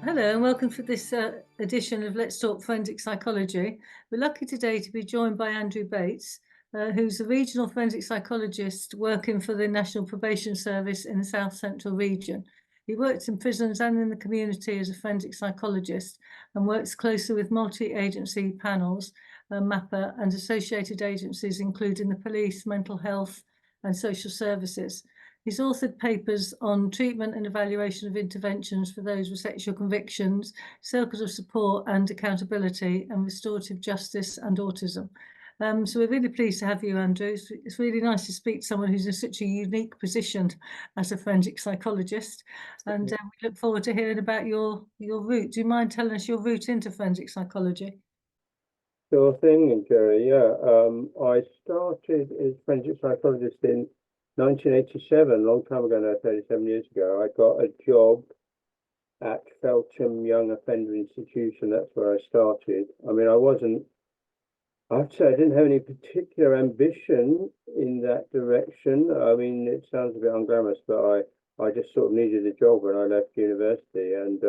Hello and welcome to this edition of Let's Talk Forensic Psychology. We're lucky today to be joined by Andrew Bates, who's a regional forensic psychologist working for the National Probation Service in the South Central region. He works in prisons and in the community as a forensic psychologist and works closely with multi-agency panels, MAPA, and associated agencies including the police, mental health and social services. He's authored papers on treatment and evaluation of interventions for those with sexual convictions, circles of support and accountability, and restorative justice and autism. So we're really pleased to have you, Andrew. It's really nice to speak to someone who's in such a unique position as a forensic psychologist. And we look forward to hearing about your route. Do you mind telling us your route into forensic psychology? Sure thing, Jerry. Yeah, I started as forensic psychologist in 1987, a long time ago now, 37 years ago. I got a job at Feltham Young Offender Institution. That's where I started. I mean, I'd say I didn't have any particular ambition in that direction. I mean, it sounds a bit unglamorous, but I just sort of needed a job when I left university and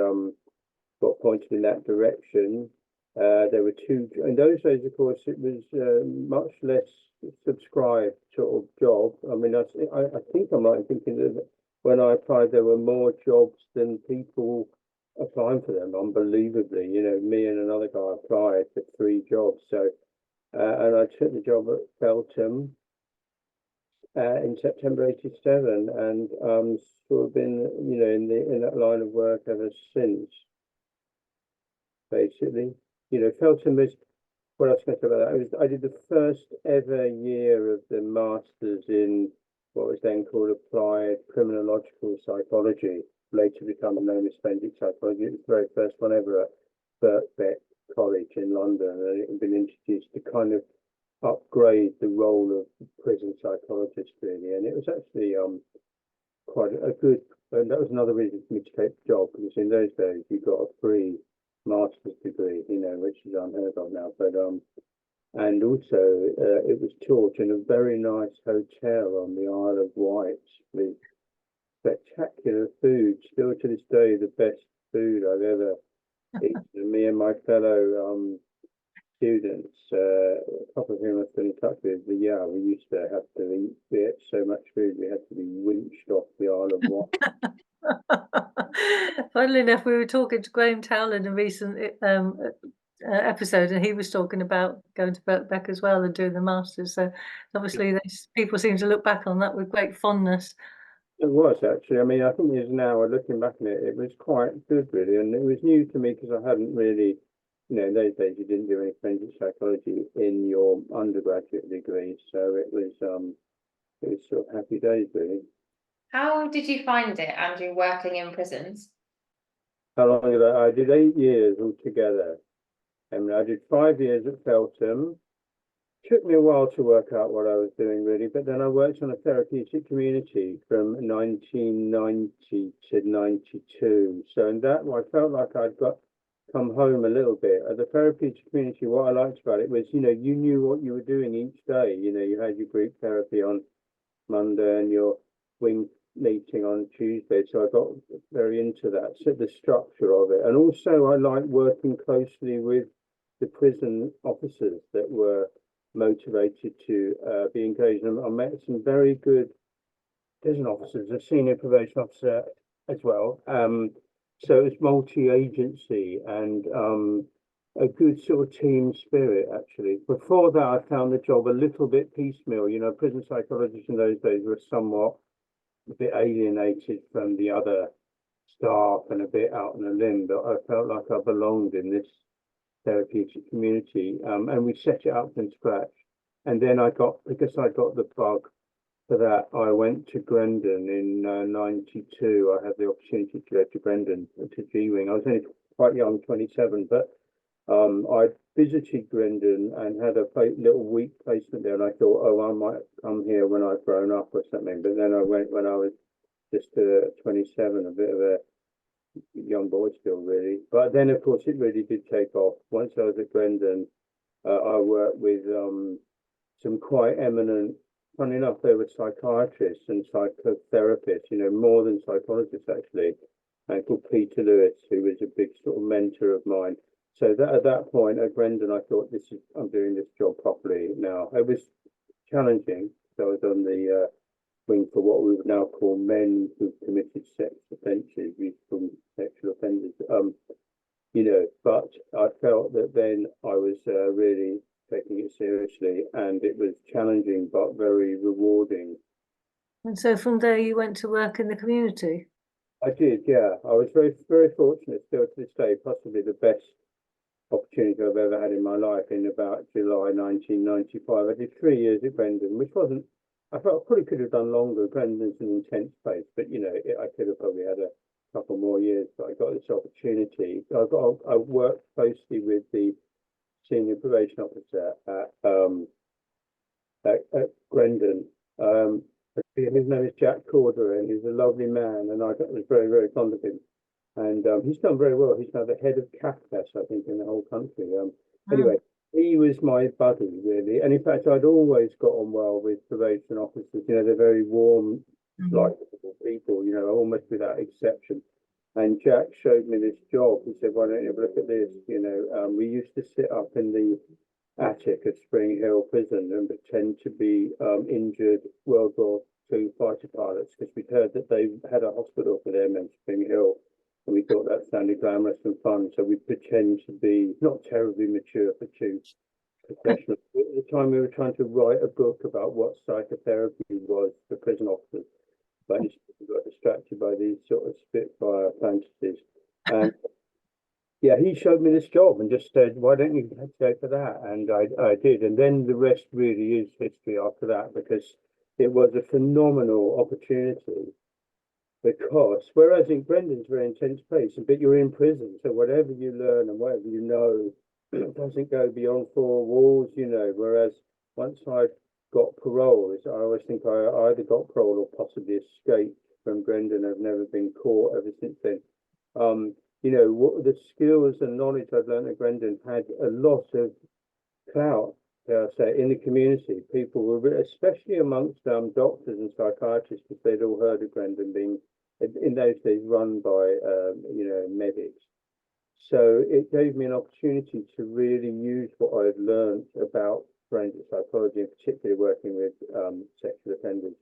got pointed in that direction. There were two, in those days, of course, it was much less subscribed sort of job. I mean, I think I'm right in thinking that when I applied, there were more jobs than people applying for them, unbelievably. You know, me and another guy applied for 3 jobs. So, and I took the job at Feltham in September '87, and sort of been, you know, in that line of work ever since, basically. You know, Feltham was, what I was going to say about that, I did the first ever year of the Masters in what was then called Applied Criminological Psychology, later become known as Forensic Psychology. It was the very first one ever at Birkbeck College in London, and it had been introduced to kind of upgrade the role of prison psychologist, really. And it was actually quite a good, and that was another reason for me to take the job, because in those days you got a free master's degree, you know, which is unheard of now. But and also it was taught in a very nice hotel on the Isle of Wight with spectacular food. Still to this day, the best food I've ever eaten. And me and my fellow students, a couple of whom I'm still in touch with, but yeah, we used to have to eat. We ate so much food, we had to be winched off the Isle of Wight. Funnily enough, we were talking to Graham Towell in a recent episode, and he was talking about going to Birkbeck as well and doing the Masters. So obviously, people seem to look back on that with great fondness. It was actually. I mean, I think years now, looking back on it, it was quite good, really, and it was new to me because I hadn't really, you know, in those days you didn't do any forensic psychology in your undergraduate degree, so it was sort of happy days, really. How did you find it, Andrew, working in prisons? How long did I did 8 years altogether. I mean, I did 5 years at Feltham. Took me a while to work out what I was doing, really, but then I worked on a therapeutic community from 1990 to 92. So in that, I felt like I'd come home a little bit. At the therapeutic community, what I liked about it was, you know, you knew what you were doing each day. You know, you had your group therapy on Monday and your wing meeting on Tuesday. So I got very into that, so the structure of it. And also I liked working closely with the prison officers that were motivated to be engaged. And I met some very good prison officers, a senior probation officer as well. So it was multi-agency and a good sort of team spirit, actually. Before that, I found the job a little bit piecemeal. You know, prison psychologists in those days were somewhat a bit alienated from the other staff and a bit out on a limb, but I felt like I belonged in this therapeutic community, and we set it up from scratch. And then because I got the bug for that, I went to Grendon in 92. I had the opportunity to go to Grendon, to G-Wing. I was only quite young, 27, but I visited Grendon and had a little week placement there, and I thought, oh, I might come here when I've grown up or something. But then I went when I was just 27, a bit of a young boy still, really. But then, of course, it really did take off. Once I was at Grendon, I worked with some quite eminent, funny enough, they were psychiatrists and psychotherapists, you know, more than psychologists, actually. and called Peter Lewis, who was a big sort of mentor of mine. So that at that point at Brendan, I thought, I'm doing this job properly now. It was challenging. So I was on the wing for what we would now call men who've committed sex offences. We call them sexual offenders. But I felt that then I was really taking it seriously, and it was challenging but very rewarding. And so from there you went to work in the community? I did, yeah. I was very, very fortunate still to this day, possibly the best opportunity I've ever had in my life. In about July 1995, I did 3 years at Brendan, which wasn't, I felt I probably could have done longer. Brendan's an intense place, but I could have probably had a couple more years, but I got this opportunity. I worked closely with the senior probation officer at Brendan. His name is Jack Corder, and he's a lovely man, and I was very, very fond of him. And he's done very well. He's now the head of CAFCAS, I think, in the whole country. Anyway, he was my buddy, really. And in fact, I'd always got on well with probation officers. They're very warm, likable people, almost without exception. And Jack showed me this job. He said, "Why don't you have a look at this?" We used to sit up in the attic of Spring Hill Prison and pretend to be injured World War II fighter pilots, because we'd heard that they had a hospital for them in Spring Hill, and we thought that sounded glamorous and fun. So we'd pretend to be not terribly mature for two professionals. At the time, we were trying to write a book about what psychotherapy was for prison officers, but we got distracted by these sort of Spitfire fantasies. And yeah, he showed me this job and just said, "Why don't you go for that?" And I did. And then the rest really is history after that, because it was a phenomenal opportunity. Because whereas in Brendan's a very intense place, but you're in prison, so whatever you learn and whatever you know doesn't go beyond four walls, Whereas once I got parole, I always think I either got parole or possibly escaped from Brendan. I've never been caught ever since then. What the skills and knowledge I'd learned at Brendan had a lot of clout, dare I say, in the community. People were, especially amongst doctors and psychiatrists, because they'd all heard of Brendan being, in those days, run by medics. So it gave me an opportunity to really use what I'd learned about forensic psychology, and particularly working with sexual offenders,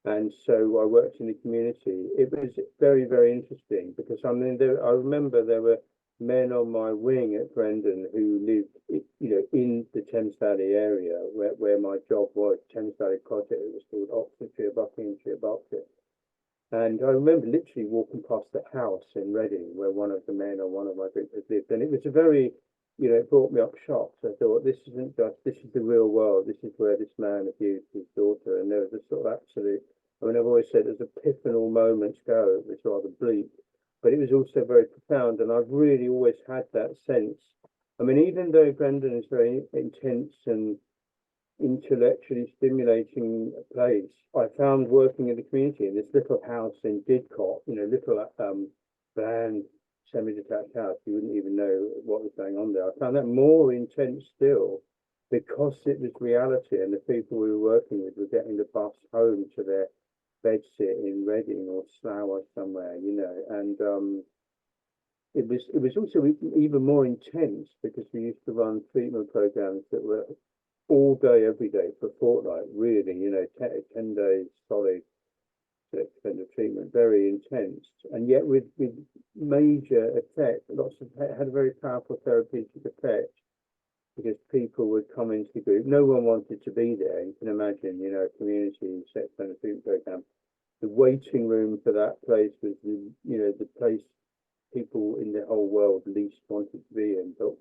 And so I worked in the community. It was very, very interesting, because I remember there were men on my wing at Brendan who lived, in the Thames Valley area where my job was, Thames Valley Project. It was called Oxfordshire, Buckinghamshire, Berkshire. And I remember literally walking past the house in Reading where one of the men on one of my groups had lived. And it was a very, it brought me up shocked. I thought, this is the real world. This is where this man abused his daughter. And there was a sort of absolute, I've always said there's epiphanal moments go. It was rather bleak, but it was also very profound. And I've really always had that sense. Even though Brendan is very intense and intellectually stimulating place, I found working in the community in this little house in Didcot, little bland semi-detached house, you wouldn't even know what was going on there. I found that more intense still, because it was reality, and the people we were working with were getting the bus home to their bedsit in Reading or Slough or somewhere, and it was also even more intense, because we used to run treatment programs that were all day, every day for a fortnight, really, 10 days solid sex offender treatment, very intense, and yet with major effect. Had a very powerful therapeutic effect, because people would come into the group. No one wanted to be there. You can imagine, a community sex offender treatment program. The waiting room for that place was the place people in the whole world least wanted to be in. But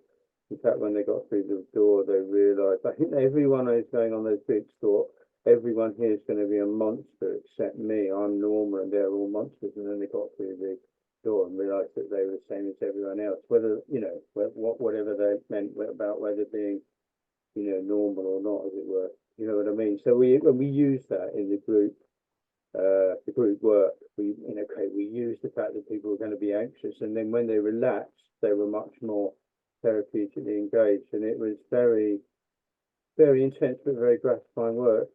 in fact, when they got through the door, they realised, I think everyone who's going on those groups thought, everyone here is going to be a monster except me. I'm normal and they're all monsters. And then they got through the door and realised that they were the same as everyone else. Whether, whatever they meant about whether being, normal or not, as it were. You know what I mean? So we use that in the group work. We use the fact that people were going to be anxious, and then when they relaxed, they were much more therapeutically engaged, and it was very, very intense but very gratifying work.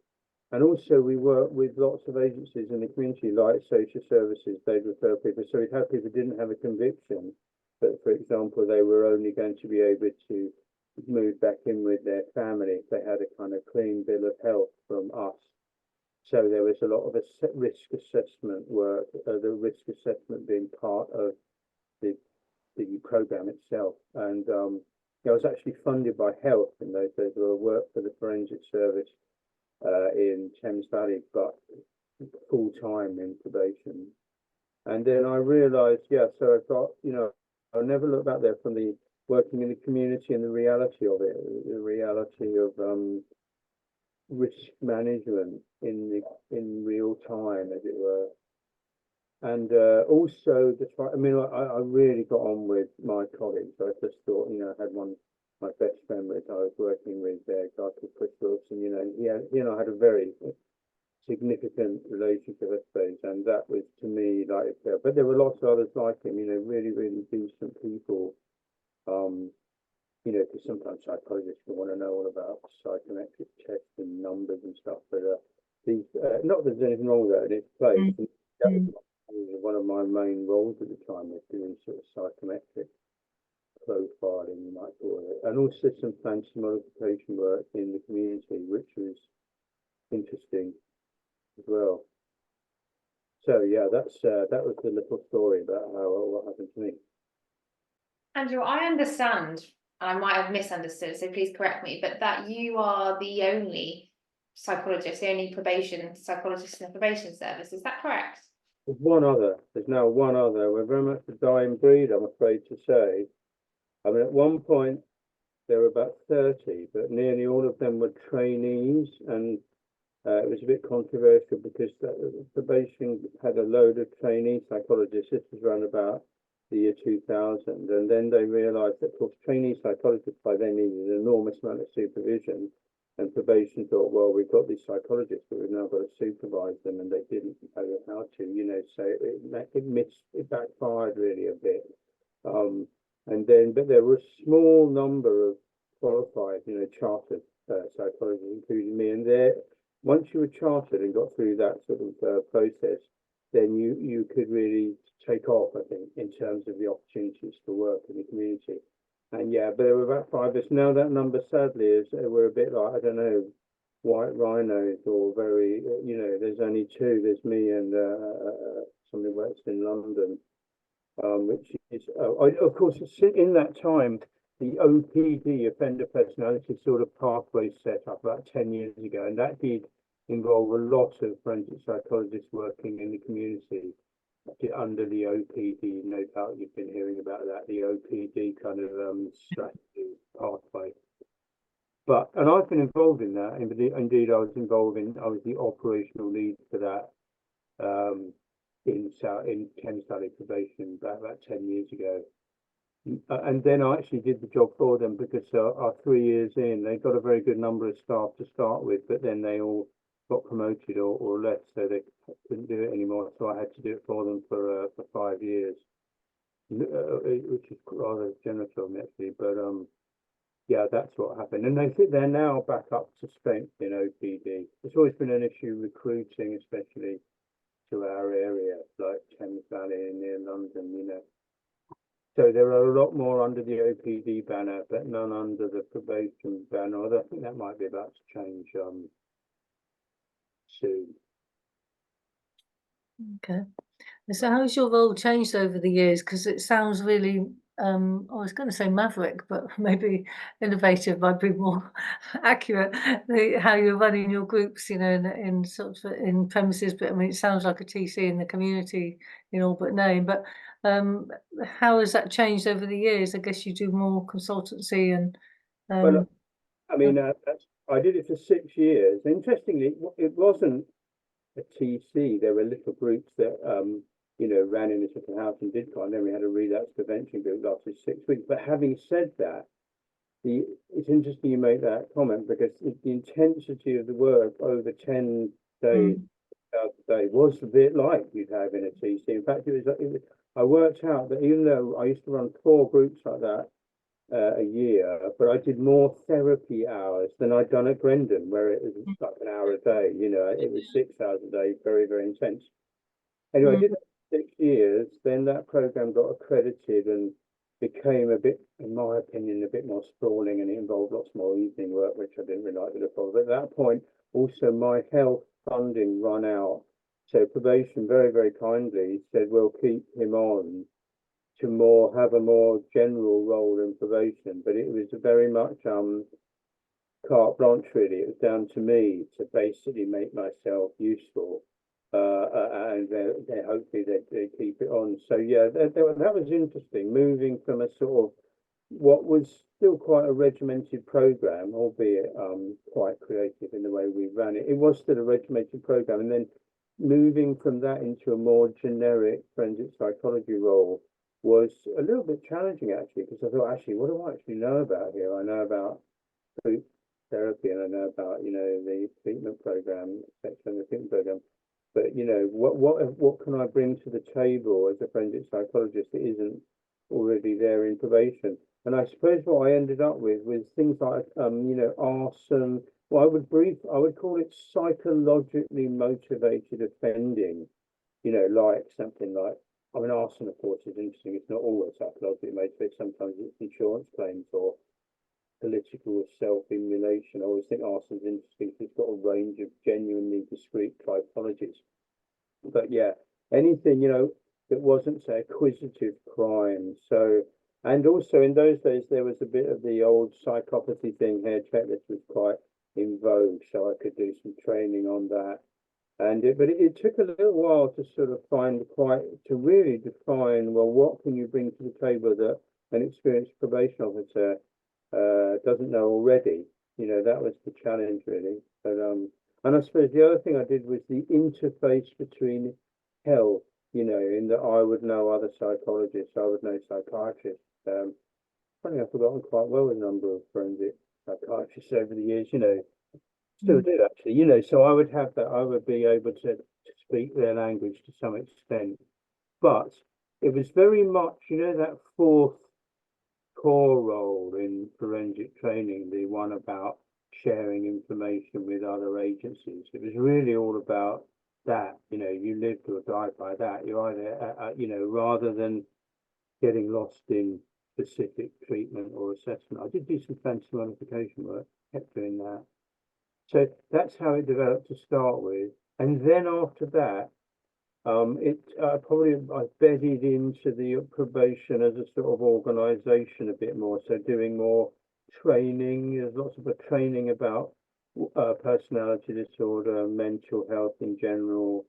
And also we work with lots of agencies in the community, like social services. They'd refer people. So we'd have people who didn't have a conviction, but for example, they were only going to be able to move back in with their family if they had a kind of clean bill of health from us. So there was a lot of risk assessment work, the risk assessment being part of the program itself. And I was actually funded by Health in those days. I worked for the Forensic Service in Thames Valley, but full time in probation. And then I realised, yeah, so I've got, I never look back there from the working in the community and the reality of it, the reality of risk management in real time, as it were. And also, I really got on with my colleagues. I just thought, I had my best friend which I was working with there, a guy called Chris Wilson, he and I had a very significant relationship, I suppose, and that was to me like, but there were lots of others like him, really, really decent people. Because sometimes psychologists want to know all about psychometric tests and numbers and stuff, but these, not that there's anything wrong with that in its place. That was one of my main roles at the time, was doing sort of psychometric profiling, you might call it, and also some fancy modification work in the community, which was interesting as well. So yeah, that was the little story about what happened to me. Andrew, I understand, I might have misunderstood, so please correct me, but that you are the only psychologist, the only probation psychologist in the probation service. Is that correct? There's one other. There's now one other. We're very much a dying breed, I'm afraid to say. I mean, at one point there were about 30, but nearly all of them were trainees, and it was a bit controversial because the probation had a load of trainee psychologists. This was around about the year 2000, and then they realised that, of course, trainee psychologists by then needed an enormous amount of supervision, and probation thought, well, we've got these psychologists, but we've now got to supervise them, and they didn't know how to, so it backfired really a bit. But there were a small number of qualified, chartered psychologists, including me, and once you were chartered and got through that sort of process, then you could really take off, I think, in terms of the opportunities to work in the community. And yeah, but there were about 5 of us. Now that number, sadly, is we're a bit like, I don't know, white rhinos, or very, there's only 2. There's me and somebody who works in London, which is, of course, in that time, the OPD, offender personality sort of pathway, set up about 10 years ago, and that did involve a lot of forensic psychologists working in the community under the OPD. No doubt you've been hearing about that, the OPD kind of strategy pathway. And I've been involved in that. Indeed, I was the operational lead for that in Thames Valley Probation about 10 years ago. And then I actually did the job for them, because 3 years in, they got a very good number of staff to start with, but then they all got promoted or left, so they couldn't do it anymore. So I had to do it for them for 5 years, which is rather generous of me, actually. But yeah, that's what happened. And they're now back up to strength in OPD. It's always been an issue recruiting, especially to our area, like Thames Valley and near London, So there are a lot more under the OPD banner, but none under the probation banner. Although I think that might be about to change soon. Okay. So how's your role changed over the years? Because it sounds really, I was going to say maverick, but maybe innovative might be more accurate. How you're running your groups, in sort of in premises. But I mean, it sounds like a TC in the community in all but name. But how has that changed over the years? I guess you do more consultancy and. Well, I mean, I did it for 6 years. Interestingly, it wasn't a TC. There were little groups that ran in a little house and did and then we had a relapse prevention group that lasted 6 weeks. But having said that, it's interesting you make that comment, because the intensity of the work over 10 days a day was a bit like you'd have in a TC. In fact, I worked out that even though I used to run 4 groups like that a year, but I did more therapy hours than I'd done at Grendon, where it was like an hour a day. You know, it was 6 hours a day, very, very intense. Anyway, I Mm. did that for 6 years. Then that program got accredited and became a bit, in my opinion, a bit more sprawling, and it involved lots more evening work, which I didn't really like the look of. But at that point, also my health funding run out. So probation very, very kindly said, we'll keep him on to have a more general role in probation. But it was very much carte blanche, really. It was down to me to basically make myself useful. And they hopefully they keep it on. So yeah, that was interesting. Moving from a sort of what was still quite a regimented program, albeit quite creative in the way we ran it. It was still a regimented program, and then moving from that into a more generic forensic psychology role was a little bit challenging, actually, because I thought, actually, what do I actually know about here? I know about group therapy, and I know about, you know, the treatment program, sexual treatment program. But, you know, what can I bring to the table as a forensic psychologist that isn't already there in probation? And I suppose what I ended up with was things like, you know, arson. Well, I would call it psychologically motivated offending. You know, like something like, I mean, arson, of course, is interesting. It's not always psychologically motivated. Sometimes it's insurance claims or political self-immolation. I always think arson's interesting because it's got a range of genuinely discrete typologies. But yeah, anything, you know, that wasn't, say, acquisitive crime. So, and also in those days, there was a bit of the old psychopathy thing. Hair checklist was quite in vogue, so I could do some training on that. But it took a little while to sort of to really define, well, what can you bring to the table that an experienced probation officer doesn't know already? You know, that was the challenge, really. But and I suppose the other thing I did was the interface between health, you know, in that I would know other psychologists, I would know psychiatrists. Funny, I've forgotten quite well a number of forensic psychiatrists over the years, you know, still do actually, you know, so I would have that, I would be able to speak their language to some extent. But it was very much, you know, that fourth core role in forensic training, the one about sharing information with other agencies. It was really all about that, you know, you lived or died by that. You're either, you know, rather than getting lost in specific treatment or assessment. I did do some fancy modification work, kept doing that. So that's how it developed to start with. And then after that, I bedded into the probation as a sort of organization a bit more. So doing more training. There's lots of training about personality disorder, mental health in general.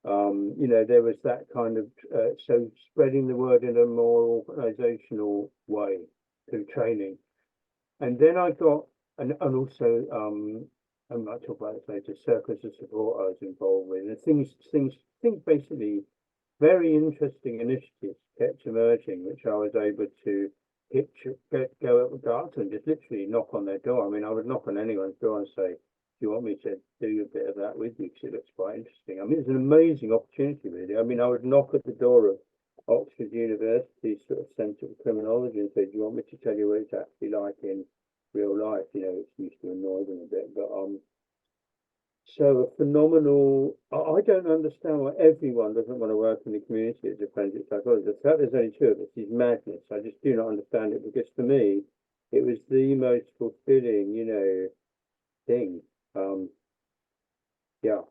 You know, there was that kind of so spreading the word in a more organizational way through training. And then I got and also I might talk about this later, circles of support I was involved with. And things basically very interesting initiatives kept emerging, which I was able to go up to and just literally knock on their door. I mean, I would knock on anyone's door and say, do you want me to do a bit of that with you? Because it looks quite interesting. I mean, it's an amazing opportunity, really. I mean, I would knock at the door of Oxford University sort of Centre for Criminology and say, do you want me to tell you what it's actually like in real life? You know, it's used to annoy them a bit, but so a phenomenal. I don't understand why everyone doesn't want to work in the community as a forensic psychologist. The fact there's only two of us is madness. I just do not understand it, because for me, it was the most fulfilling, you know, thing. Yeah.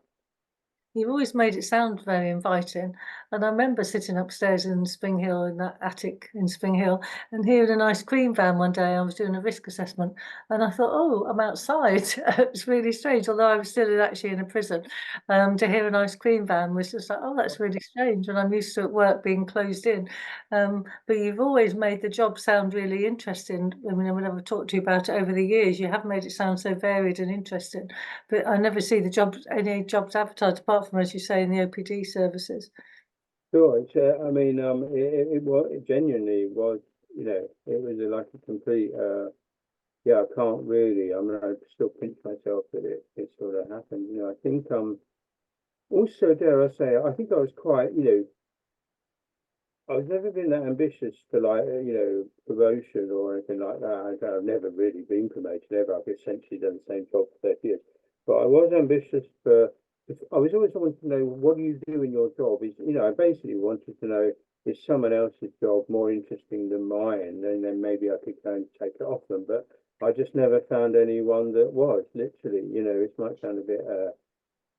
You've always made it sound very inviting. And I remember sitting upstairs in Spring Hill, in that attic in Spring Hill, and hearing an ice cream van one day. I was doing a risk assessment, and I thought, oh, I'm outside. It's really strange, although I was still actually in a prison. To hear an ice cream van was just like, oh, that's really strange. And I'm used to at work being closed in. But you've always made the job sound really interesting. I mean, whenever I've talked to you about it over the years, you have made it sound so varied and interesting. But I never see any jobs advertised apart from, as you say, in the OPD services. Sure. I mean, it genuinely was, you know, it was like a complete, yeah, I can't really, I mean, I still pinch myself that it sort of happened. You know, I think, also, dare I say, I think I was quite, you know, I was never been that ambitious for like, promotion or anything like that. I've never really been promoted ever. I've essentially done the same job for 30 years. But I was ambitious I was always wanting to know, what do you do in your job? I basically wanted to know, is someone else's job more interesting than mine? And then maybe I could go and take it off them. But I just never found anyone that was, literally, it might sound a bit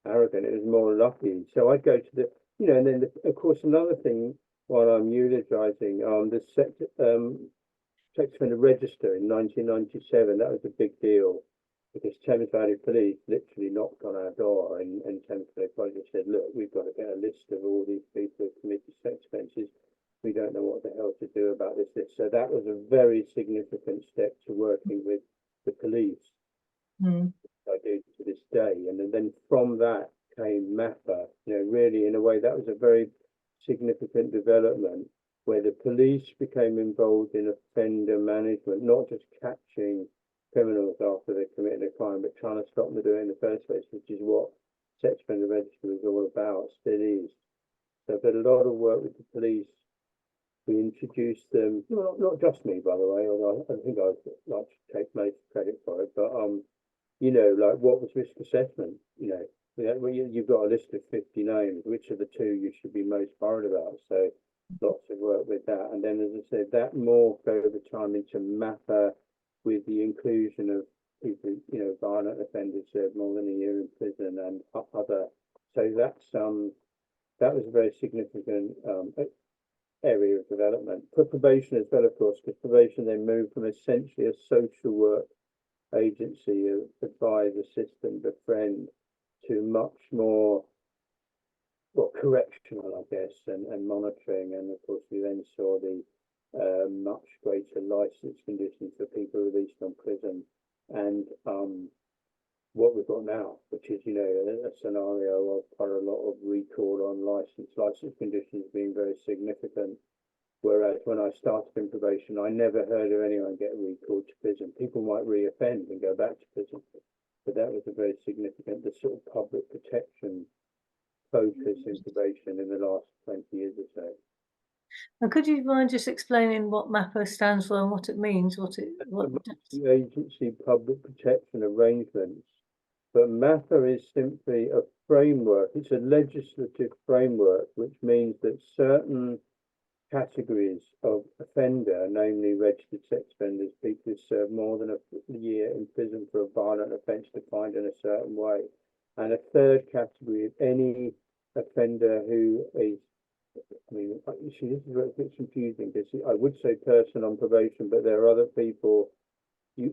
arrogant. It was more lucky. So I'd go to and then of course another thing, while I'm eulogizing the sex offender register in 1997, that was a big deal because Thames Valley Police literally knocked on our door and Thames Valley Police said, look, we've got to get a list of all these people who committed sex offences. We don't know what the hell to do about this list. So that was a very significant step to working with the police. Mm. I do to this day. And then from that came MAPA. Really, in a way, that was a very significant development where the police became involved in offender management, not just catching criminals after they committed a crime, but trying to stop them doing it in the first place, which is what Sex Offender Register was all about, still is. So I've had a lot of work with the police. We introduced them, not just me, by the way, although I think I'd like to take most credit for it, but like what was risk assessment? You've got a list of 50 names. Which of the two you should be most worried about? So lots of work with that. And then, as I said, that morphed over time into MAPA with the inclusion of people, violent offenders served more than a year in prison and other. So that was a very significant area of development. For probation as well, of course, because probation then moved from essentially a social work agency of advise, assistant, befriend to much more correctional, I guess, and monitoring. And of course, we then saw the much greater license conditions for people released on prison, and what we've got now, which is a scenario of quite a lot of recall on license conditions being very significant. Whereas when I started in probation, I never heard of anyone get recalled to prison. People might reoffend and go back to prison, but that was a very significant, the sort of public protection focus in probation in the last 20 years or so. And could you mind just explaining what MAPA stands for and what it means? The agency public protection arrangements, but MAPA is simply a framework. It's a legislative framework, which means that certain categories of offender, namely registered sex offenders, people who serve more than a year in prison for a violent offence defined in a certain way, and a third category of any offender who is, this is where it gets confusing because I would say person on probation, but there are other people,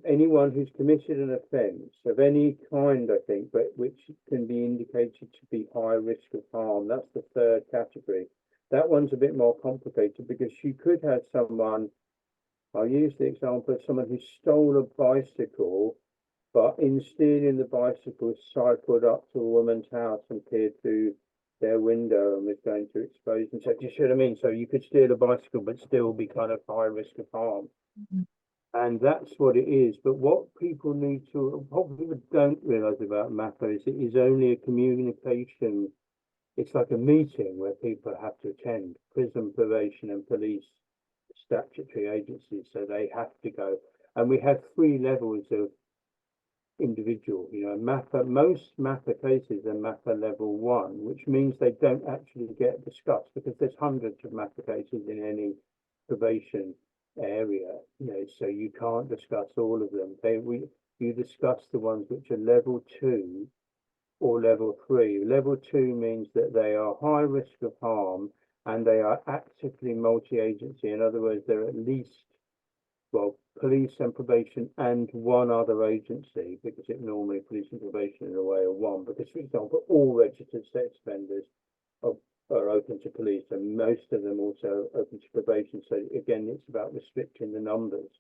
anyone who's committed an offence of any kind, I think, but which can be indicated to be high risk of harm. That's the third category. That one's a bit more complicated because you could have someone, I'll use the example of someone who stole a bicycle, but in stealing the bicycle, cycled up to a woman's house and peered through their window and was going to expose themselves. Do you see what I mean? So you could steal a bicycle, but still be kind of high risk of harm. Mm-hmm. And that's what it is. But what people don't realise about MAPA is it is only a communication. It's like a meeting where people have to attend, prison, probation and police, statutory agencies, so they have to go. And we have 3 levels of individual, MAPA, most MAPA cases are MAPA level 1, which means they don't actually get discussed because there's hundreds of MAPA cases in any probation area, so you can't discuss all of them. You discuss the ones which are level 2 or level 3. Level 2 means that they are high risk of harm and they are actively multi-agency. In other words, they're at least, police and probation and one other agency, because it normally police and probation in a way are one. Because, for example, all registered sex offenders are open to police and most of them also open to probation. So again, it's about restricting the numbers.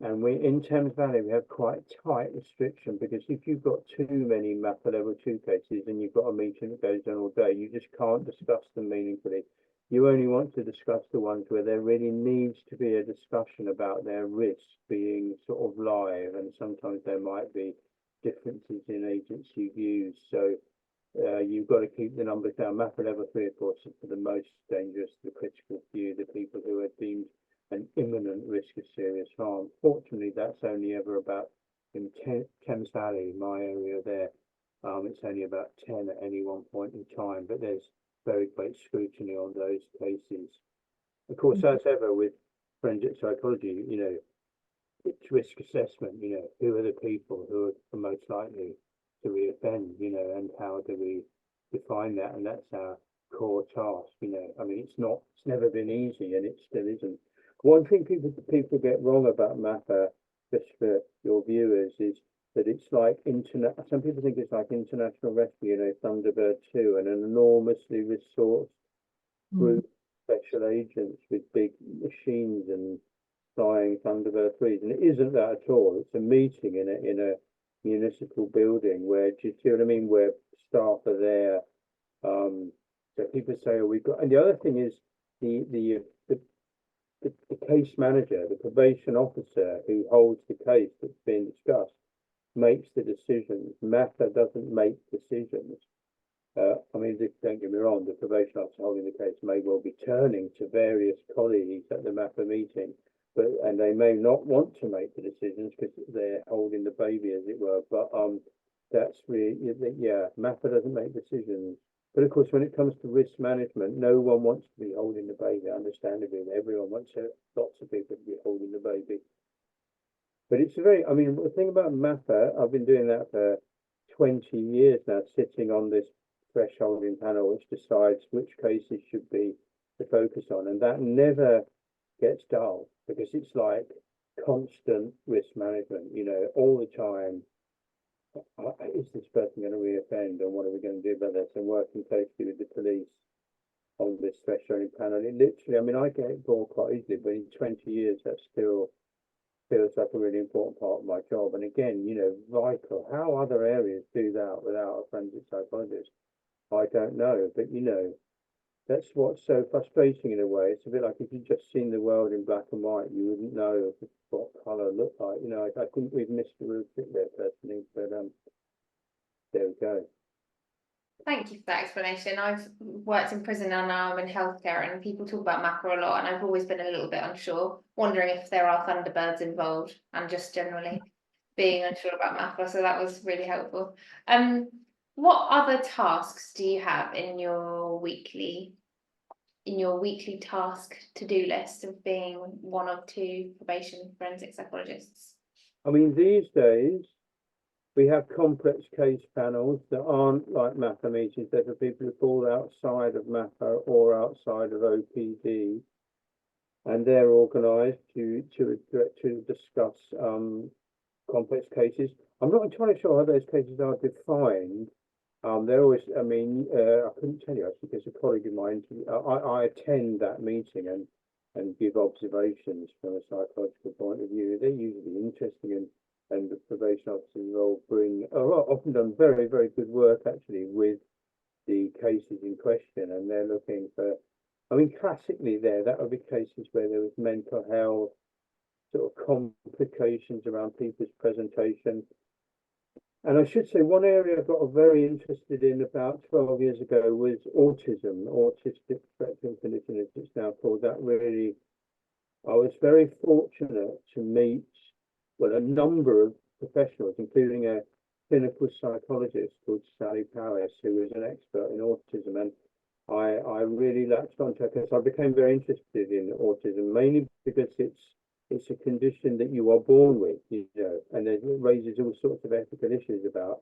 And in Thames Valley, we have quite tight restriction because if you've got too many MAPA level 2 cases and you've got a meeting that goes on all day, you just can't discuss them meaningfully. You only want to discuss the ones where there really needs to be a discussion about their risk being sort of live, and sometimes there might be differences in agency views. So you've got to keep the numbers down. MAPA level 3, of course, is for the most dangerous, the critical few, the people who are deemed an imminent risk of serious harm. Fortunately, that's only ever about in Thames Valley, my area there. It's only about 10 at any one point in time, but there's very great scrutiny on those cases. Of course, as ever with forensic psychology, it's risk assessment, who are the people who are most likely to reoffend, and how do we define that? And that's our core task, I mean, it's never been easy, and it still isn't. One thing people get wrong about MAPA, just for your viewers, is that it's like some people think it's like international rescue, Thunderbird 2, and an enormously resourced group of special agents with big machines and flying Thunderbird 3s, and it isn't that at all. It's a meeting in a municipal building where, do you see what I mean, where staff are there. So people say, oh, we've got, and the other thing is the case manager, the probation officer who holds the case that's being discussed, makes the decisions. MAPA doesn't make decisions. I mean, don't get me wrong, the probation officer holding the case may well be turning to various colleagues at the MAPA meeting, and they may not want to make the decisions because they're holding the baby, as it were. But that's really, MAPA doesn't make decisions. But of course, when it comes to risk management, no one wants to be holding the baby, understandably. Everyone wants lots of people to be holding the baby. But it's I mean, the thing about MAPA, I've been doing that for 20 years now, sitting on this thresholding panel, which decides which cases should be the focus on. And that never gets dull, because it's like constant risk management, all the time. Is this person going to reoffend, and what are we going to do about this? And working closely with the police on this thresholding panel. It literally, I mean, I get bored quite easily, but in 20 years, that still feels like a really important part of my job. And again, vital. How other areas do that without a forensic psychologist, I don't know. But that's what's so frustrating in a way. It's a bit like if you'd just seen the world in black and white, you wouldn't know what colour looked like. I think we've missed the root there personally, but there we go. Thank you for that explanation. I've worked in prison and now I'm in healthcare, and people talk about MAPA a lot, and I've always been a little bit unsure, wondering if there are Thunderbirds involved, and just generally being unsure about MAPA. So that was really helpful. What other tasks do you have in your weekly task to-do list of being one of two probation forensic psychologists? I mean, these days we have complex case panels that aren't like MAPA meetings. They're for people who fall outside of MAPA or outside of OPD, and they're organised to discuss complex cases. I'm not entirely sure how those cases are defined. They're always, I mean, I couldn't tell you actually, because a colleague of mine, I attend that meeting and give observations from a psychological point of view. They're usually interesting, and the probation officers all often done very, very good work actually with the cases in question, and they're looking for, I mean, classically that would be cases where there was mental health, sort of complications around people's presentation. And I should say, one area I got very interested in about 12 years ago was autism, autistic spectrum condition, as it's now called. That really, I was very fortunate to meet, well, a number of professionals, including a clinical psychologist called Sally Powis, who was an expert in autism. And I really latched onto her because I became very interested in autism, mainly because it's a condition that you are born with, and it raises all sorts of ethical issues about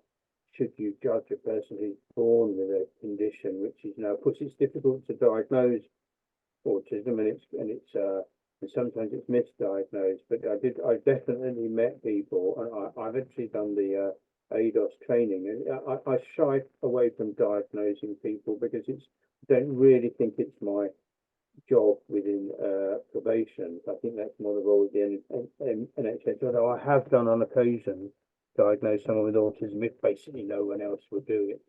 should you judge a person who's born with a condition, which is of course, it's difficult to diagnose autism, and sometimes it's misdiagnosed. But I definitely met people, and I've actually done the ADOS training, and I shy away from diagnosing people because I don't really think it's my job within probation. I think that's more the role of the NHS, although I have done on occasion diagnose someone with autism if basically no one else would do it,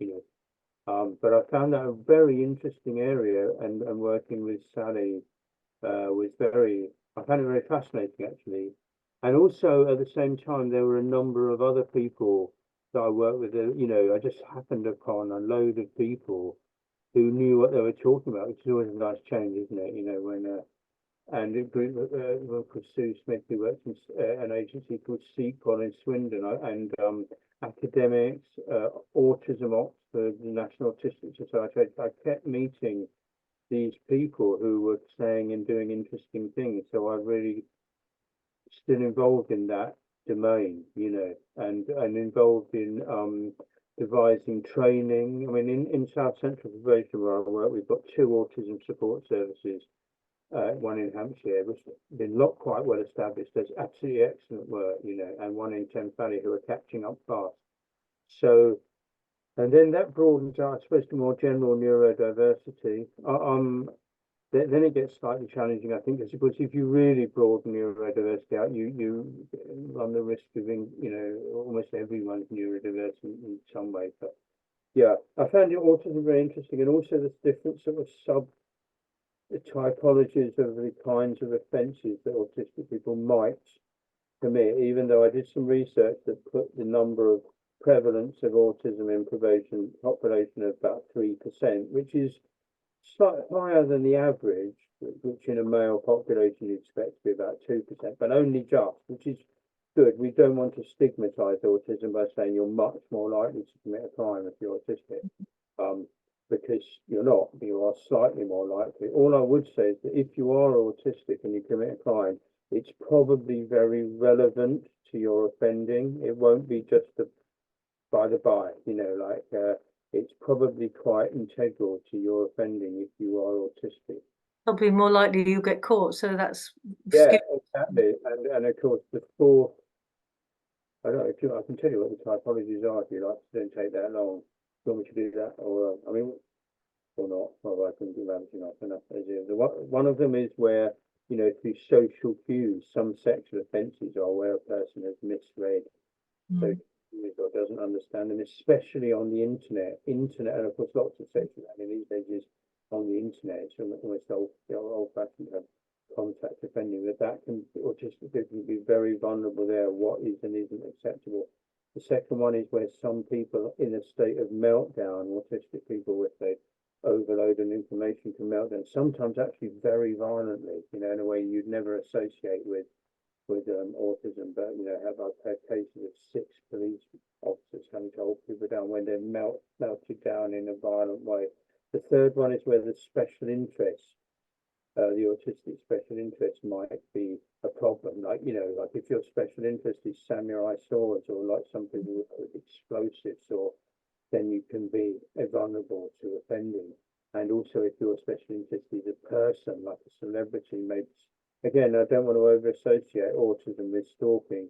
but I found that a very interesting area, and working with Sally I found it very fascinating actually. And also at the same time there were a number of other people that I worked with, I just happened upon a load of people who knew what they were talking about, which is always a nice change, isn't it? When and a group one called Sue Smith, who works in an agency called Sequel in Swindon, and academics, Autism Oxford, the National Autistic Society. I kept meeting these people who were saying and doing interesting things. So I really still involved in that domain, and involved in devising training. I mean, in South Central Probation where I work, we've got 2 autism support services. One in Hampshire, which has been not quite well established, does absolutely excellent work, and one in Thames Valley who are catching up fast. So, and then that broadens out, I suppose, to more general neurodiversity. Then it gets slightly challenging, I think, because if you really broaden neurodiversity out, you run the risk of, almost everyone's neurodiverse in some way. But yeah, I found autism very interesting, and also the different sort of the typologies of the kinds of offences that autistic people might commit, even though I did some research that put the number of prevalence of autism in probation population of about 3%, which is slightly higher than the average, which in a male population you'd expect to be about 2%, but only just, which is good. We don't want to stigmatise autism by saying you're much more likely to commit a crime if you're autistic. Because you're not, you are slightly more likely. All I would say is that if you are autistic and you commit a crime, it's probably very relevant to your offending. It won't be just by the by, it's probably quite integral to your offending if you are autistic. Probably more likely you'll get caught, so that's Exactly. And of course the 4th, I don't know if I can tell you what the typologies are if you like. Don't take that long. Do you want me to do that, or or not? Well, I can do that enough. One of them is where, through social cues, some sexual offences are where a person has misread social cues or doesn't understand them, especially on the internet. And of course, lots of sexual offending these days is on the internet. It's almost old-fashioned contact offending. That can, autistic people can be very vulnerable there. What is and isn't acceptable. The second one is where some people in a state of meltdown, autistic people, if they overload and information can melt down, sometimes actually very violently, in a way you'd never associate with autism. But I've had cases of 6 police officers having to hold people down when they're melted down in a violent way. The third one is where the special interest, the autistic special interest might be a problem. Like if your special interest is samurai swords, or like some people with explosives, or then you can be vulnerable to offending. And also if your special interest is a person, like a celebrity, maybe, again, I don't want to over associate autism with stalking,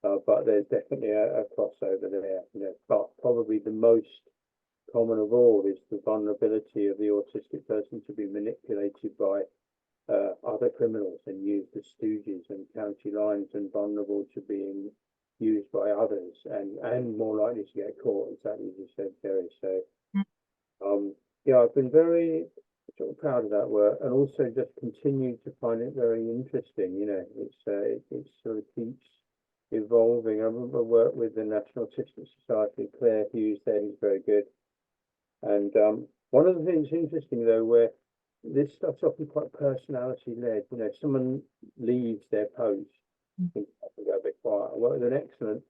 but there's definitely a crossover there. But probably the most common of all is the vulnerability of the autistic person to be manipulated by other criminals and used as stooges and county lines, and vulnerable to being used by others, and more likely to get caught, exactly as you said, Jerry. So I've been very sort of proud of that work, and also just continue to find it very interesting. It sort of keeps evolving. I remember I worked with the National Autistic Society, Claire Hughes there, who's very good. And one of the things interesting though, where this stuff's often quite personality led, someone leaves their post, I think I can go a bit quiet. I work with an excellent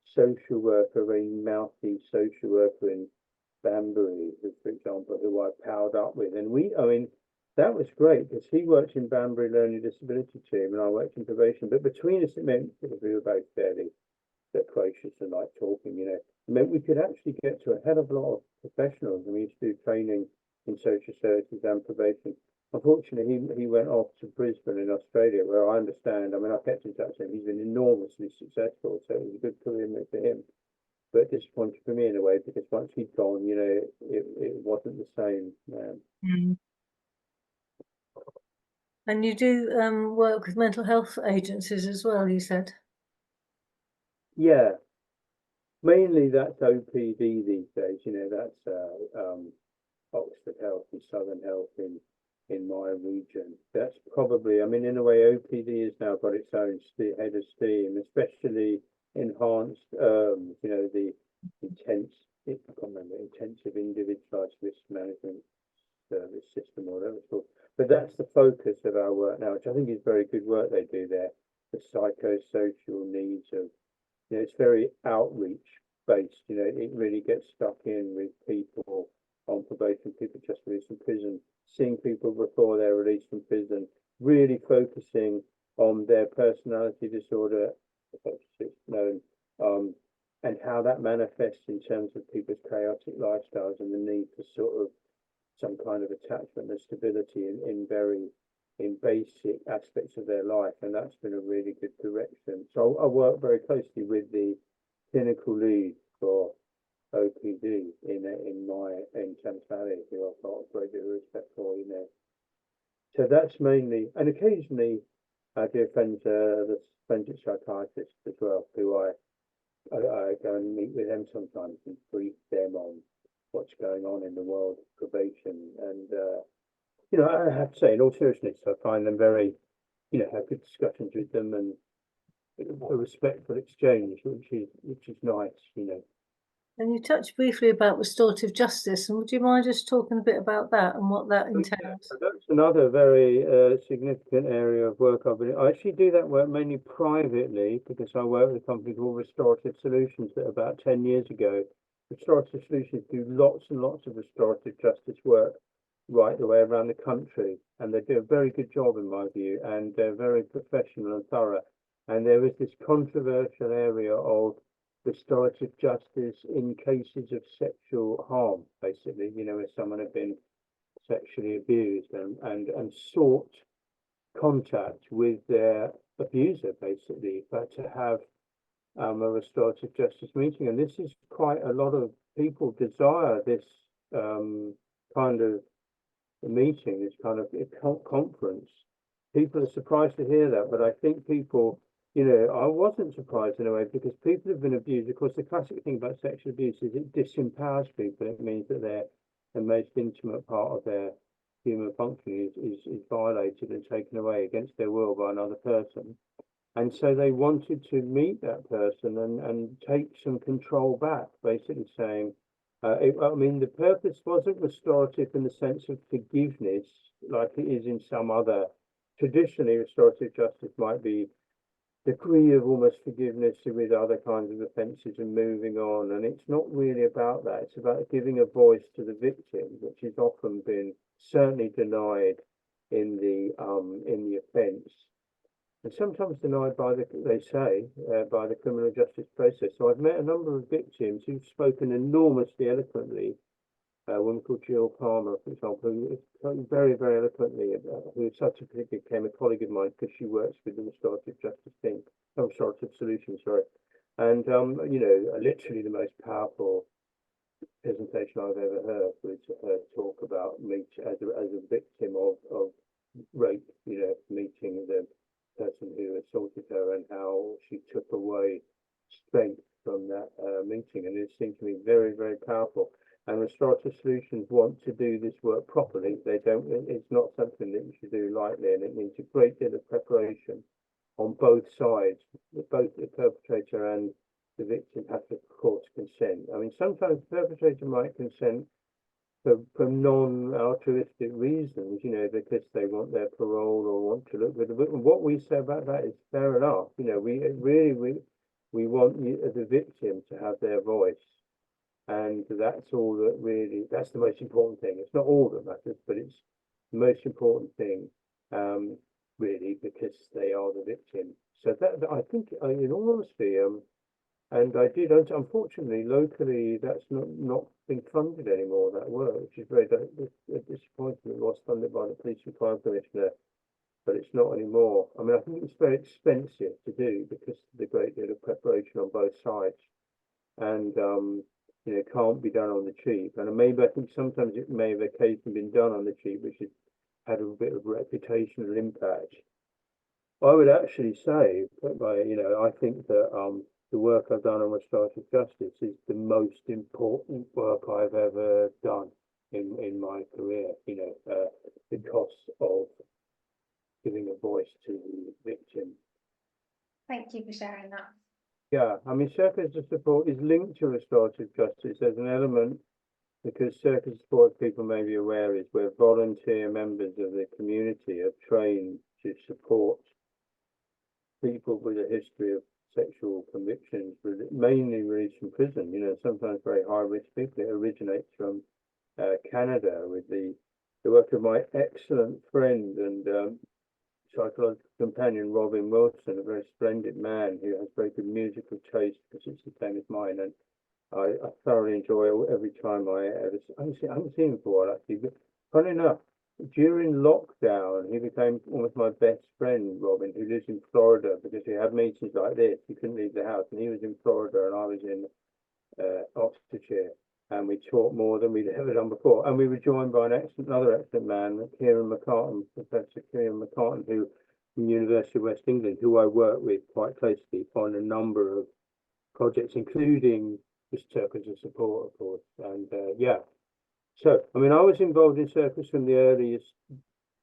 social worker, a very mouthy social worker in Banbury, for example, who I powered up with. And that was great because he worked in Banbury Learning Disability Team and I worked in probation. But between us, it meant we were both fairly loquacious and like talking, It meant we could actually get to a hell of a lot of professionals. And we used to do training in social services and probation. Unfortunately, he went off to Brisbane in Australia, where I understand, I kept in touch with him. He's been enormously successful, so it was a good career move for him. But disappointing for me in a way, because once he'd gone, it wasn't the same. And you do work with mental health agencies as well, you said? Yeah, mainly that's OPD these days. That's Oxford Health and Southern Health in my region. That's probably, in a way, OPD has now got its own head of steam, especially enhanced, the that's the focus of our work now, which I think is very good work they do there. The psychosocial needs of, it's very outreach based, it really gets stuck in with people on probation, people just released from prison, seeing people before they're released from prison, really focusing on their personality disorder, as it's known, and how that manifests in terms of people's chaotic lifestyles and the need for sort of some kind of attachment and stability in basic aspects of their life, and that's been a really good direction. So I work very closely with the clinical lead for OPD in Thames Valley, who I've got a great deal of respect for, So that's mainly, and occasionally I do friends, the forensic psychologists as well, who I go and meet with them sometimes and brief them on what's going on in the world of probation. And I have to say, in all seriousness, I find them very, have good discussions with them and a respectful exchange, which is nice, And you touched briefly about restorative justice, and would you mind just talking a bit about that and what that entails? So that's another very significant area of work I've been. I actually do that work mainly privately because I work with a company called Restorative Solutions that about 10 years ago. Restorative Solutions do lots and lots of restorative justice work right the way around the country, and they do a very good job in my view, and they're very professional and thorough. And there is this controversial area of restorative justice in cases of sexual harm, basically, where someone had been sexually abused and sought contact with their abuser, basically, but to have a restorative justice meeting. And this is quite a lot of people desire this kind of meeting, this kind of conference. People are surprised to hear that, but I think people, I wasn't surprised in a way because people have been abused. Of course, the classic thing about sexual abuse is it disempowers people. It means that the most intimate part of their human function is violated and taken away against their will by another person. And so they wanted to meet that person and take some control back, basically saying, the purpose wasn't restorative in the sense of forgiveness, like it is in some other. Traditionally, restorative justice might be degree of almost forgiveness with other kinds of offences and moving on, and it's not really about that. It's about giving a voice to the victim, which has often been certainly denied in the offence, and sometimes denied by by the criminal justice process. So I've met a number of victims who've spoken enormously eloquently. A woman called Jill Palmer, for example, who spoke very, very eloquently, who subsequently became a colleague of mine because she works with the restorative justice team, restorative solutions, sorry. And literally the most powerful presentation I've ever heard was her talk about me as a victim of rape, meeting the person who assaulted her and how she took away strength from that meeting. And it seemed to me very, very powerful. And restorative solutions want to do this work properly. They don't. It's not something that you should do lightly, and it needs a great deal of preparation on both sides. Both the perpetrator and the victim have to, of course, consent. I mean, sometimes the perpetrator might consent for non-altruistic reasons, because they want their parole or want to look good. But what we say about that is fair enough. We want you as a victim to have their voice. And that's all that's the most important thing. It's not all that matters, but it's the most important thing, really, because they are the victim. So that I think, in all honesty, and I did, unfortunately, locally, that's not being funded anymore, that work, which is very disappointing. It was funded by the Police and Crime Commissioner, but it's not anymore. I mean, I think it's very expensive to do because of the great deal of preparation on both sides. And, can't be done on the cheap. And maybe I think sometimes it may have occasionally been done on the cheap, which has had a bit of reputational impact. I would actually say, I think that the work I've done on restorative justice is the most important work I've ever done in my career, because of giving a voice to the victim. Thank you for sharing that. Yeah, I mean, circumstances of support is linked to restorative justice. There's an element because circus sport, people may be aware, is where volunteer members of the community are trained to support people with a history of sexual convictions, mainly released from prison, you know, sometimes very high risk people. It originates from Canada with the work of my excellent friend and psychological companion, Robin Wilson, a very splendid man who has very good musical taste because it's the same as mine. And I thoroughly enjoy every time I haven't seen him for a while actually, but funny enough, during lockdown, he became almost my best friend, Robin, who lives in Florida, because we had meetings like this. He couldn't leave the house, and he was in Florida, and I was in Oxfordshire, and we talked more than we'd ever done before. And we were joined by another excellent man, Kieran McCartan, Professor Kieran McCartan, who from the University of West England, who I work with quite closely on a number of projects, including the Circus of Support, of course. And yeah. So, I mean, I was involved in circus from the earliest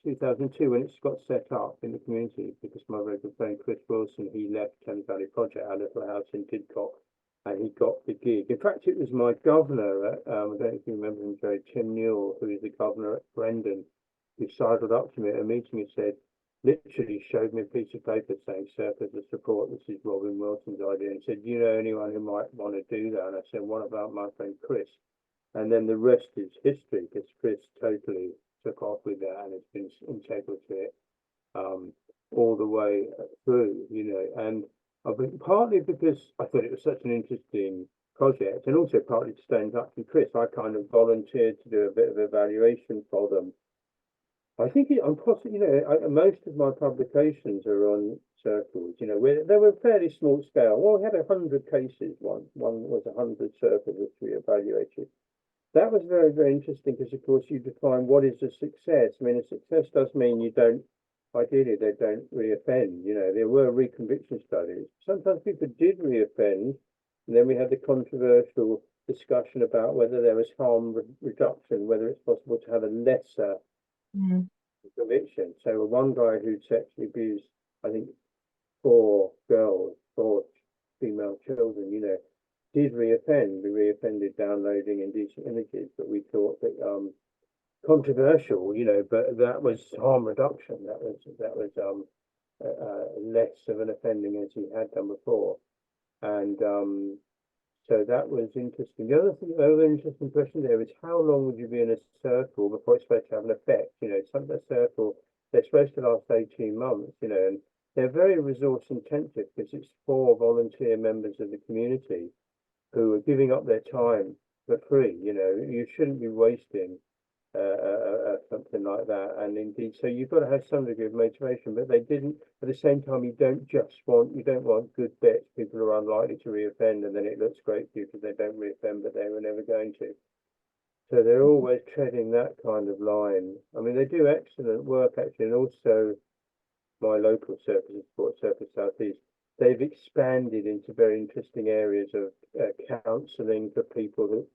2002 when it got set up in the community, because my very good friend Chris Wilson, he left Thames Valley Project, our little house in Didcot, and he got the gig. In fact, it was my governor at, I don't know if you remember him, Jerry, Tim Newell, who is the governor at Brendan, who sidled up to me at a meeting and said, literally showed me a piece of paper saying Circus of Support, this is Robin Wilson's idea, and said, you know anyone who might want to do that? And I said, what about my friend Chris? And then the rest is history, because Chris totally took off with that and has been integral to it all the way through, you know. And I've been partly because I thought it was such an interesting project, and also partly to stay in touch with Chris. I kind of volunteered to do a bit of evaluation for them. I think I'm possibly, you know, most of my publications are on circles, you know, where they were fairly small scale. Well, we had 100 cases. One was 100 circles which we evaluated. That was very, very interesting because, of course, you define what is a success. I mean, a success does mean you don't, ideally, they don't reoffend. You know, there were reconviction studies. Sometimes people did reoffend, and then we had the controversial discussion about whether there was harm reduction, whether it's possible to have a lesser conviction. So one guy who sexually abused, I think, 4 female children, you know, did reoffend. We reoffended downloading indecent images, but we thought that controversial, you know, but that was harm reduction. That was less of an offending as he had done before, and so that was interesting. The other interesting question there is how long would you be in a circle before it's supposed to have an effect? You know, some of the circle, they're supposed to last 18 months, you know, and they're very resource intensive because it's 4 volunteer members of the community who are giving up their time for free. You know, you shouldn't be wasting something like that. And indeed, so you've got to have some degree of motivation, but they didn't. At the same time, you don't want good bets, people who are unlikely to reoffend, and then it looks great for you because they don't reoffend, but they were never going to. So they're always treading that kind of line. I mean, they do excellent work actually, and also my local Circus of Support, Circus South East, they've expanded into very interesting areas of counselling for people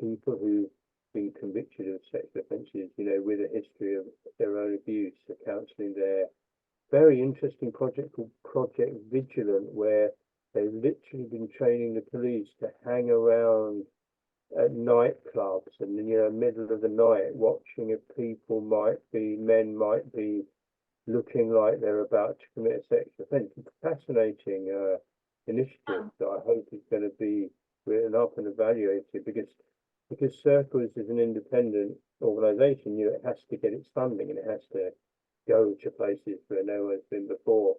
people who've been convicted of sexual offences, you know, with a history of their own abuse, so counselling there. Very interesting project called Project Vigilant, where they've literally been training the police to hang around at nightclubs and, you know, middle of the night, watching if men might be looking like they're about to commit a sexual offence. It's a fascinating initiative that I hope is going to be written up and evaluated, because Circles is an independent organisation, you know, it has to get its funding and it has to go to places where no one's been before.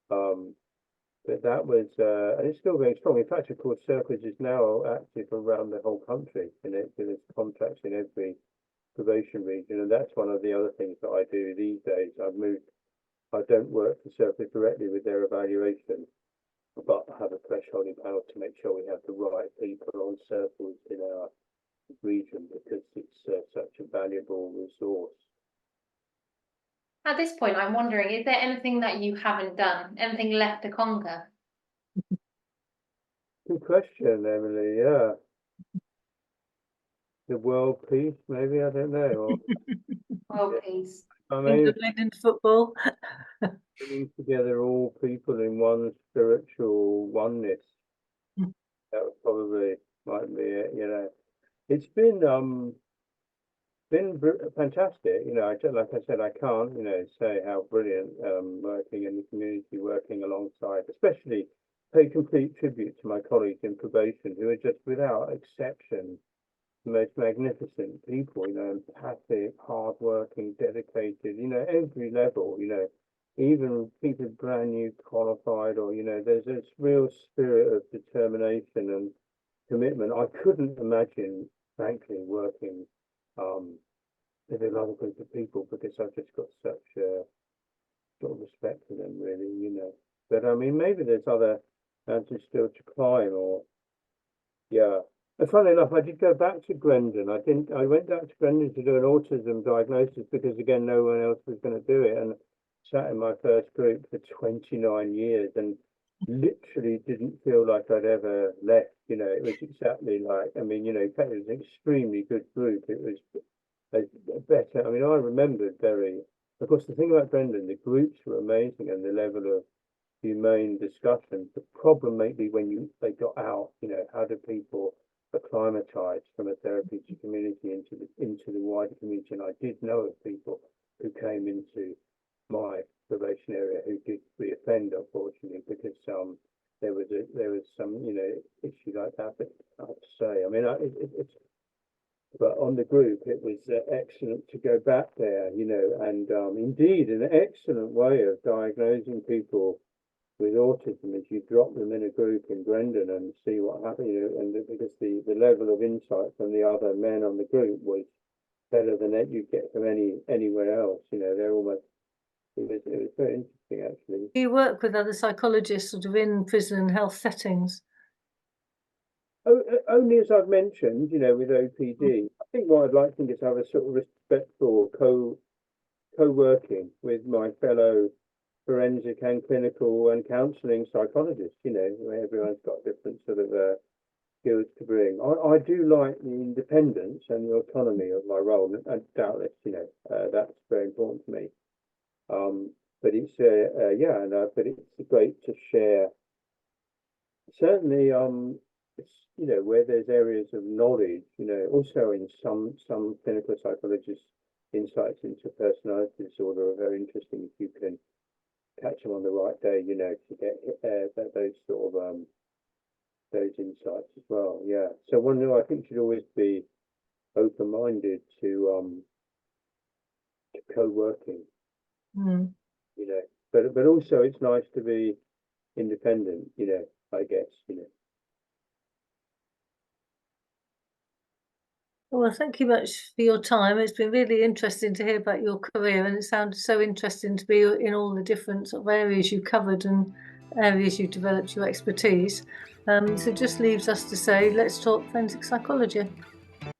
But that was, and it's still going strong. In fact, of course, Circles is now active around the whole country, and there's contracts in every probation region, and that's one of the other things that I do these days. I don't work for Circles directly with their evaluation, but I have a thresholding panel to make sure we have the right people on Circles in our region, because it's such a valuable resource. At this point, I'm wondering, is there anything that you haven't done? Anything left to conquer? Good question, Emily. Yeah. The world peace, maybe, I don't know. World peace. England and football. Bringing together all people in one spiritual oneness. That was probably might be it, you know. It's been fantastic, you know. Like I said, I can't, you know, say how brilliant working in the community, working alongside, especially pay complete tribute to my colleagues in probation who are just without exception the most magnificent people, you know, empathic, hardworking, dedicated, you know, every level, you know, even people brand new qualified, or, you know, there's this real spirit of determination and commitment. I couldn't imagine, frankly, working with another group of people because I've just got such sort of respect for them, really, you know. But I mean, maybe there's other mountains still to climb, or yeah. And funnily enough, I did go back to Grendon. I went back to Grendon to do an autism diagnosis because again, no one else was going to do it, and sat in my first group for 29 years and literally didn't feel like I'd ever left. You know, it was exactly like, I mean, you know, in fact, it was an extremely good group. It was better. I mean, I remembered very, of course, the thing about Brendan, the groups were amazing and the level of humane discussion. The problem may be when they got out, you know, how do people acclimatize from a therapeutic community into the wider community? And I did know of people who came into my probation area who did reoffend, unfortunately, because there was some, you know, issue like that. But I have to say, I mean, it's but on the group, it was excellent to go back there, you know, and indeed an excellent way of diagnosing people with autism is you drop them in a group in Grendon and see what happens, you know, and because the level of insight from the other men on the group was better than that you get from anywhere else, you know. They're almost, it was very interesting, actually. Do you work with other psychologists sort of in prison and health settings? Only as I've mentioned, you know, with OPD. I think what I'd like to think is have a sort of respectful co-working with my fellow forensic and clinical and counselling psychologists, you know, where everyone's got different sort of skills to bring. I do like the independence and the autonomy of my role, and doubtless, you know, that's very important to me. But it's yeah, no, but it's great to share. Certainly, it's, you know, where there's areas of knowledge, you know, also in some clinical psychologists, insights into personality disorder are very interesting if you can catch them on the right day, you know, to get those sort of those insights as well. Yeah. So one who I think should always be open-minded to co-working, you know, but also it's nice to be independent, you know, I guess, you know. Well, thank you much for your time. It's been really interesting to hear about your career, and it sounded so interesting to be in all the different sort of areas you covered and areas you developed your expertise. So just leaves us to say, let's talk forensic psychology.